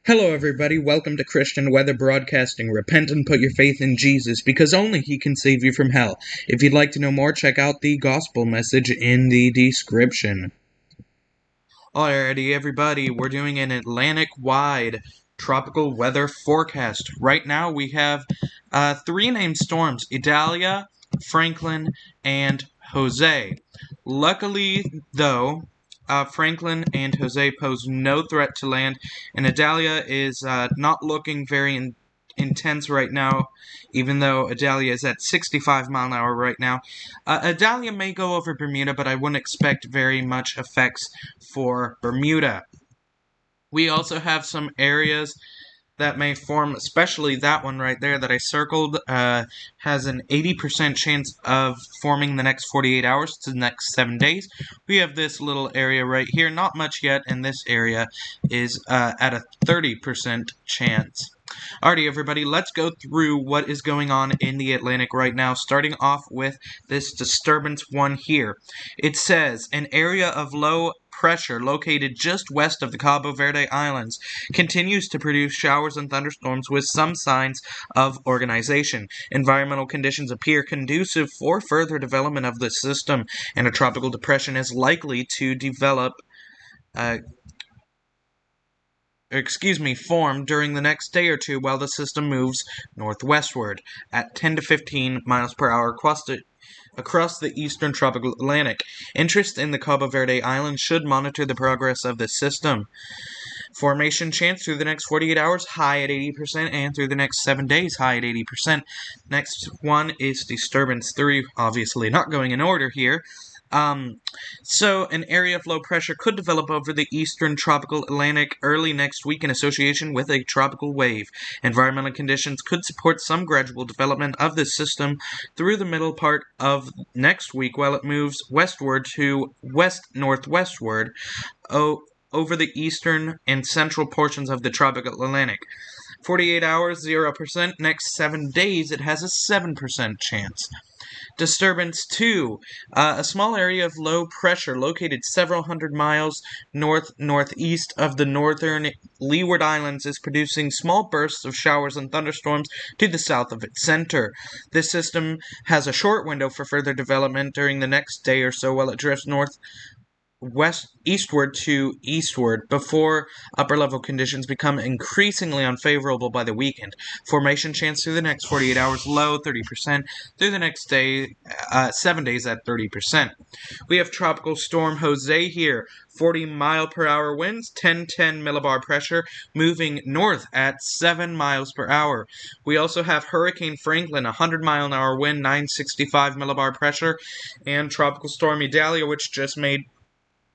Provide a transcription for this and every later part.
Hello everybody, welcome to Christian Weather Broadcasting. Repent and put your faith in Jesus, because only He can save you from hell. If you'd like to know more, check out the gospel message in the description. Alrighty everybody, we're doing an Atlantic-wide tropical weather forecast. Right now we have three named storms: Idalia, Franklin, and Jose. Luckily, though, Franklin and Jose pose no threat to land, and Idalia is not looking very intense right now, even though Idalia is at 65 mile an hour right now. Idalia may go over Bermuda, but I wouldn't expect very much effects for Bermuda. We also have some areas that may form, especially that one right there that I circled, has an 80% chance of forming the next 48 hours to the next 7 days. We have this little area right here, not much yet, and this area is at a 30% chance. Alrighty, everybody, let's go through what is going on in the Atlantic right now, starting off with this disturbance one here. It says, an area of low pressure located just west of the Cabo Verde Islands continues to produce showers and thunderstorms with some signs of organization. Environmental conditions appear conducive for further development of the system, and a tropical depression is likely to form during the next day or two while the system moves northwestward at 10 to 15 miles per hour across the eastern tropical Atlantic. Interest in the Cabo Verde Islands should monitor the progress of the system. Formation chance through the next 48 hours, high at 80%, and through the next 7 days, high at 80%. Next one is Disturbance 3, obviously not going in order here. So an area of low pressure could develop over the eastern tropical Atlantic early next week in association with a tropical wave. Environmental conditions could support some gradual development of this system through the middle part of next week while it moves westward to west-northwestward over the eastern and central portions of the tropical Atlantic. 48 hours, 0%. Next 7 days, it has a 7% chance. Disturbance 2, a small area of low pressure located several hundred miles north-northeast of the northern Leeward Islands is producing small bursts of showers and thunderstorms to the south of its center. This system has a short window for further development during the next day or so while it drifts eastward to eastward before upper-level conditions become increasingly unfavorable by the weekend. Formation chance through the next 48 hours, low, 30%. Through the next 7 days at 30%. We have Tropical Storm Jose here. 40 mile per hour winds, 1010 millibar pressure, moving north at 7 miles per hour. We also have Hurricane Franklin, 100 mile an hour wind, 965 millibar pressure, and Tropical Storm Idalia, which just made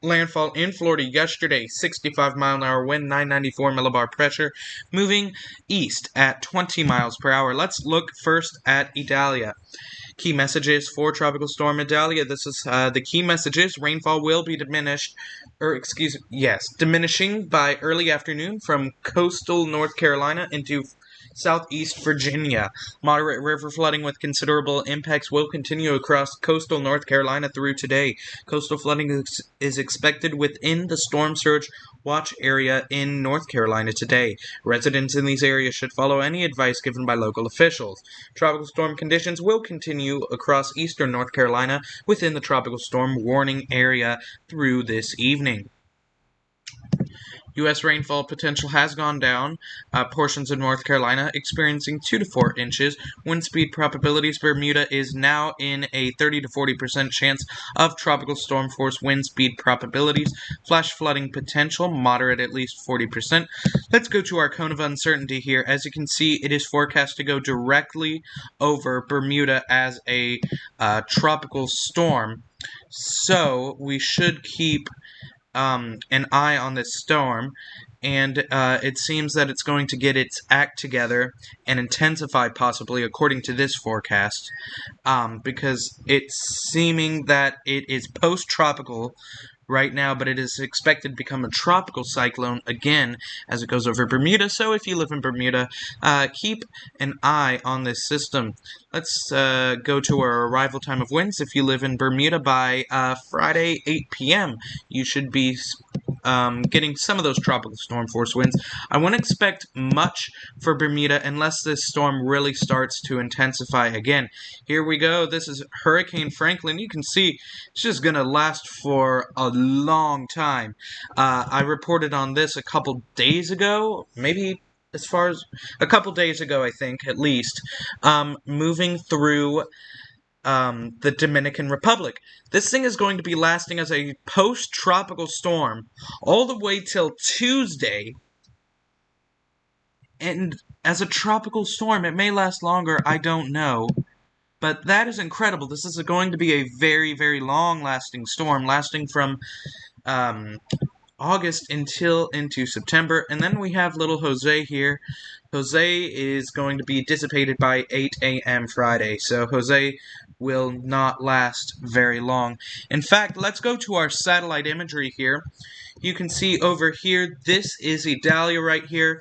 landfall in Florida yesterday, 65 mile an hour wind, 994 millibar pressure, moving east at 20 miles per hour. Let's look first at Idalia. Key messages for Tropical Storm Idalia. This is the key messages. Rainfall will be diminishing by early afternoon from coastal North Carolina into southeast Virginia. Moderate river flooding with considerable impacts will continue across coastal North Carolina through today. Coastal flooding is expected within the storm surge watch area in North Carolina today. Residents in these areas should follow any advice given by local officials. Tropical storm conditions will continue across eastern North Carolina within the tropical storm warning area through this evening. U.S. rainfall potential has gone down. Portions of North Carolina experiencing 2 to 4 inches. Wind speed probabilities. Bermuda is now in a 30 to 40% chance of tropical storm force wind speed probabilities. Flash flooding potential, moderate at least 40%. Let's go to our cone of uncertainty here. As you can see, it is forecast to go directly over Bermuda as a tropical storm. So we should keep an eye on this storm, and it seems that it's going to get its act together and intensify possibly according to this forecast, because it's seeming that it is post-tropical right now, but it is expected to become a tropical cyclone again as it goes over Bermuda. So if you live in Bermuda, keep an eye on this system. Let's go to our arrival time of winds. If you live in Bermuda by Friday 8 p.m., you should be getting some of those tropical storm force winds. I wouldn't expect much for Bermuda unless this storm really starts to intensify again. Here we go. This is Hurricane Franklin. You can see it's just going to last for a long time. I reported on this a couple days ago, maybe as far as a couple days ago, I think, at least, moving through the Dominican Republic. This thing is going to be lasting as a post-tropical storm all the way till Tuesday. And as a tropical storm, it may last longer, I don't know. But that is incredible. This is going to be a very, very long-lasting storm, lasting from August into September. And then we have little Jose here. Jose is going to be dissipated by 8 a.m. Friday, so Jose will not last very long. In fact, let's go to our satellite imagery here. You can see over here, this is Idalia right here.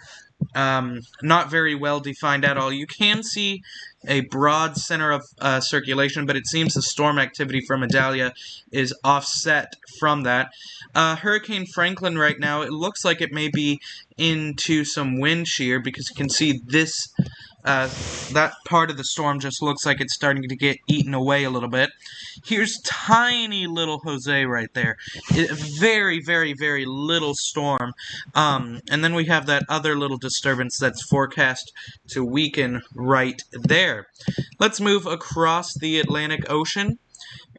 Not very well defined at all. You can see a broad center of circulation, but it seems the storm activity from Idalia is offset from that. Hurricane Franklin right now, it looks like it may be into some wind shear because you can see this, that part of the storm just looks like it's starting to get eaten away a little bit. Here's tiny little Jose right there. Very, very, very little storm. And then we have that other little disturbance that's forecast to weaken right there. Let's move across the Atlantic Ocean.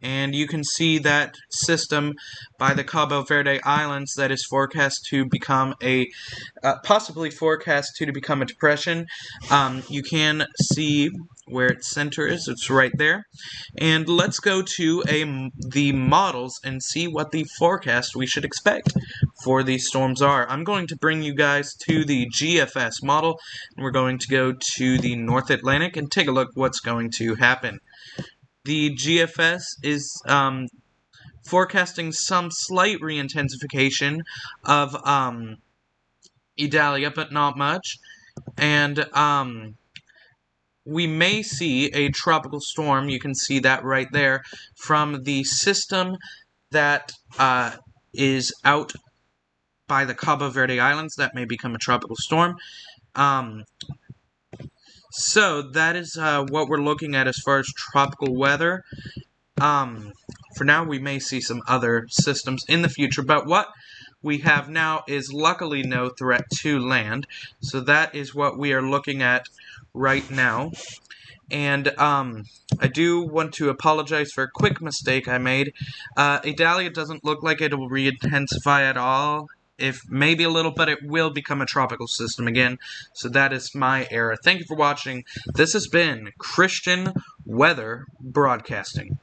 And you can see that system by the Cabo Verde Islands that is forecast to become a, possibly forecast to become a depression. You can see where its center is. It's right there. And let's go to the models and see what the forecast we should expect for these storms are. I'm going to bring you guys to the GFS model, and we're going to go to the North Atlantic and take a look what's going to happen. The GFS is forecasting some slight re-intensification of Idalia, but not much. And we may see a tropical storm, you can see that right there, from the system that is out by the Cabo Verde Islands. That may become a tropical storm. So that is what we're looking at as far as tropical weather. For now, we may see some other systems in the future, but what we have now is luckily no threat to land. So that is what we are looking at right now. And I do want to apologize for a quick mistake I made. Idalia doesn't look like it will re-intensify at all. If maybe a little, but it will become a tropical system again. So that is my error. Thank you for watching. This has been Christian Weather Broadcasting.